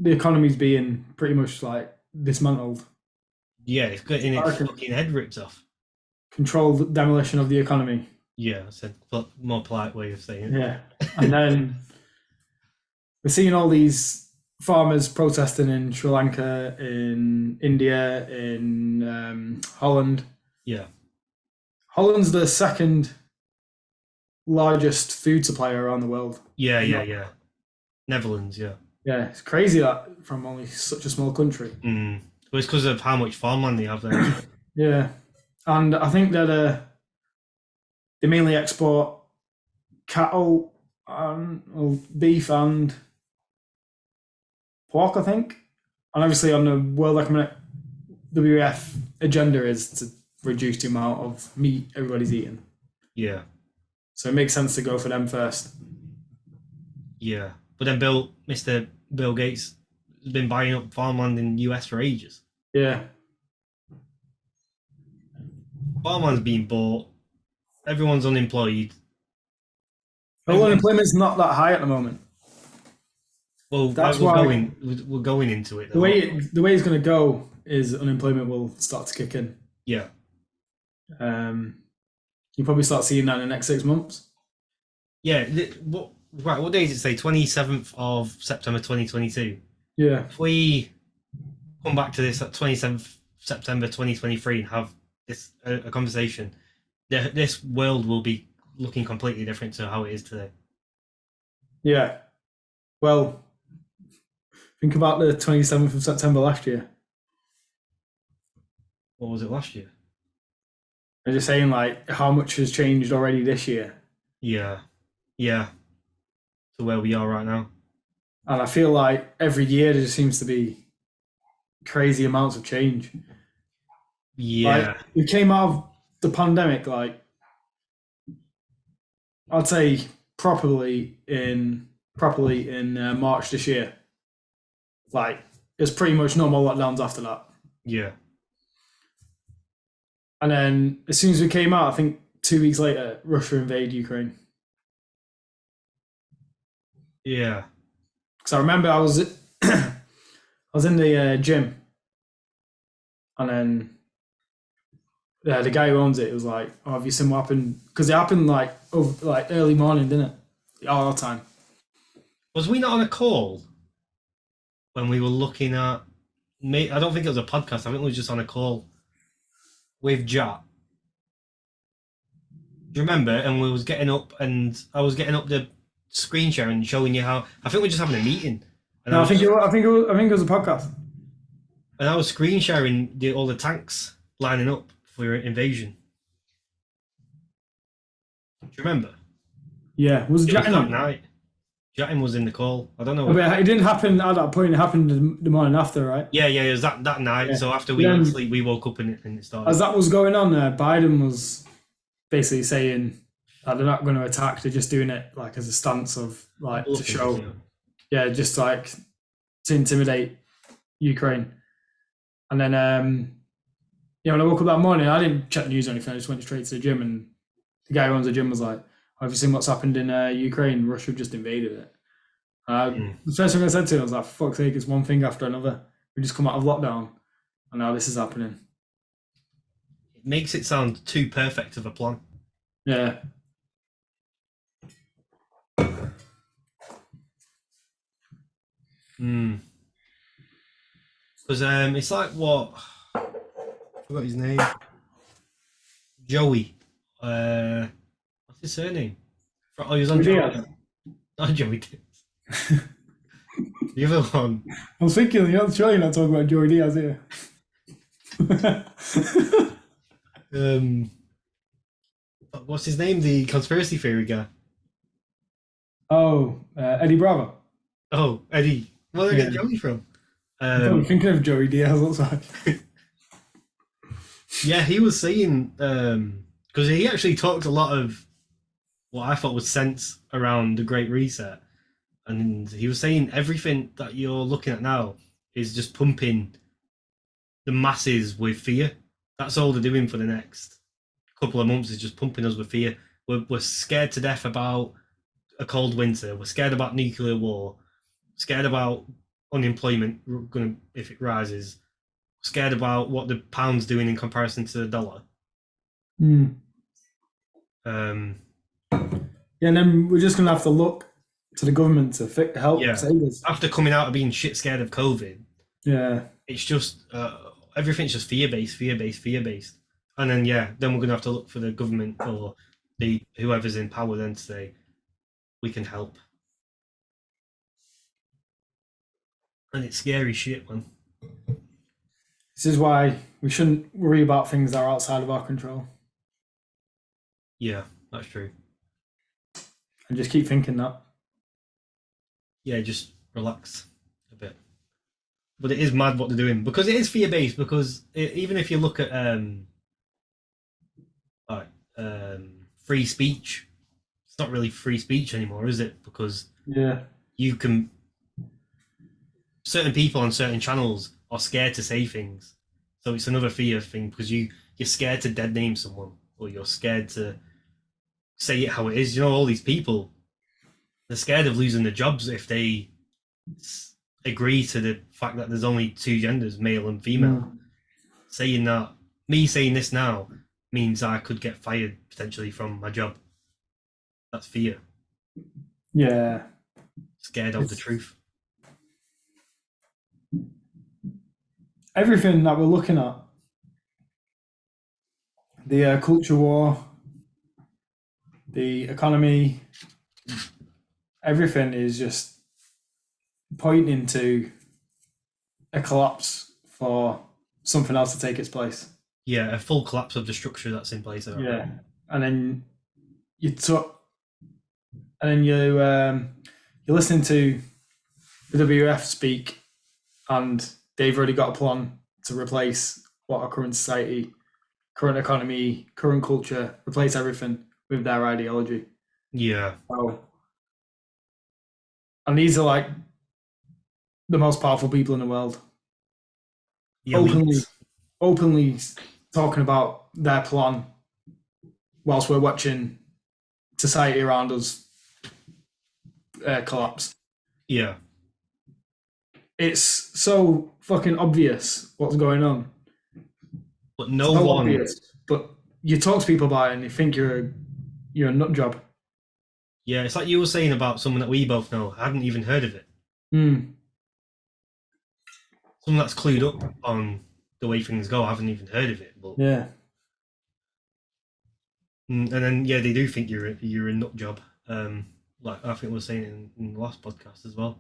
the economy's being pretty much like dismantled. Yeah, it's getting I its reckon fucking head ripped off. controlled demolition of the economy. Yeah, it's a more polite way of saying Yeah, and then we're seeing all these farmers protesting in Sri Lanka, in India, in Holland. Yeah. Holland's the second largest food supplier around the world. Yeah. Netherlands, yeah. Yeah, it's crazy that from only such a small country. Well, it's because of how much farmland they have there. Yeah, and I think that they mainly export cattle and beef and pork, I think. And obviously, on the World Economic WEF agenda is to reduce the amount of meat everybody's eating. Yeah. So it makes sense to go for them first. Yeah. But then Mr. Bill Gates has been buying up farmland in the US for ages. Yeah. Farmland's being bought. Everyone's unemployed. Well, unemployment's not that high at the moment. Well, that's we're why going into it. Though. The way it's going to go is unemployment will start to kick in. Yeah. You probably start seeing that in the next 6 months. Yeah. What day does it say? 27th of September 2022. Yeah. If we come back to this at 27th September 2023 and have this a conversation, this world will be looking completely different to how it is today. Yeah. Well, think about the 27th of September last year. What was it last year? I'm just saying, like, how much has changed already this year. Yeah. To where we are right now. And I feel like every year there just seems to be crazy amounts of change. Yeah. Like, we came out of the pandemic, like, I'd say properly in March this year. Like, there's pretty much no more lockdowns after that. Yeah. And then as soon as we came out, I think 2 weeks later, Russia invaded Ukraine. Yeah. Because I remember I was in the gym, and then the guy who owns it was like, "Oh, have you seen what happened?" Because it happened like early morning, didn't it? Our time. Was we not on a call when we were looking at? I don't think it was a podcast. I think we were just on a call with Jack. Do you remember? And we was getting up, and I was getting up the screen share and showing you how. I think we're just having a meeting. And No, I think it was a podcast. And I was screen sharing all the tanks lining up for your invasion. Do you remember? Yeah, was Jack that night? Jatin was in the call. I don't know. But it didn't happen at that point. It happened the morning after, right? Yeah. It was that night. Yeah. So after we went to sleep, we woke up and it started. As that was going on, Biden was basically saying that they're not going to attack. They're just doing it like as a stance of like to show, just like to intimidate Ukraine. And then, when I woke up that morning, I didn't check the news or anything. I just went straight to the gym, and the guy who owns the gym was like, "Have you seen what's happened in Ukraine? Russia just invaded it." The first thing I said to him, I was like, "For fuck's sake, it's one thing after another. We just come out of lockdown, and now this is happening." It makes it sound too perfect of a plan. Yeah. Because it's like what? I forgot his name. Joey. What's his surname? Oh, he was on Joey. Not Joey Diaz. The other one. I was thinking, surely you're not talking about Joey Diaz here. What's his name? The conspiracy theory guy. Oh, Eddie Bravo. Oh, Eddie. Where did I get Joey from? I'm thinking of Joey Diaz outside. Yeah, he was saying because he actually talked a lot of what I thought was sense around the Great Reset, and he was saying everything that you're looking at now is just pumping the masses with fear. That's all they're doing for the next couple of months, is just pumping us with fear. We're scared to death about a cold winter. We're scared about nuclear war. Scared about unemployment going to, if it rises, scared about what the pound's doing in comparison to the dollar. Mm. Yeah, and then we're just going to have to look to the government to help save us. After coming out of being shit scared of COVID, it's just everything's just fear based, and then then we're going to have to look for the government or the whoever's in power then to say we can help. And it's scary shit, man. This is why we shouldn't worry about things that are outside of our control. Yeah, that's true. And just keep thinking that. Yeah, just relax a bit. But it is mad what they're doing because it is fear based. Because even if you look at free speech, it's not really free speech anymore, is it? Because you can. Certain people on certain channels are scared to say things, so it's another fear thing because you're scared to dead name someone or you're scared to say it how it is. You know, all these people, they're scared of losing their jobs if they agree to the fact that there's only two genders, male and female. Saying that, me saying this now means I could get fired potentially from my job. That's fear. Yeah. Scared of the truth. Everything that we're looking at, the culture war, the economy, everything is just pointing to a collapse for something else to take its place. Yeah, a full collapse of the structure that's in place. Yeah, and then you're listening to the WF speak, and they've already got a plan to replace what our current society, current economy, current culture, replace everything with their ideology. Yeah. And these are like the most powerful people in the world. Openly talking about their plan whilst we're watching society around us collapse. Yeah. It's so fucking obvious what's going on. But no one. Obvious, but you talk to people about it and you think you're a nut job. Yeah, it's like you were saying about someone that we both know. I hadn't even heard of it. Someone that's clued up on the way things go. I haven't even heard of it. But yeah. And then they do think you're a nut job. Like I think we were saying in the last podcast as well.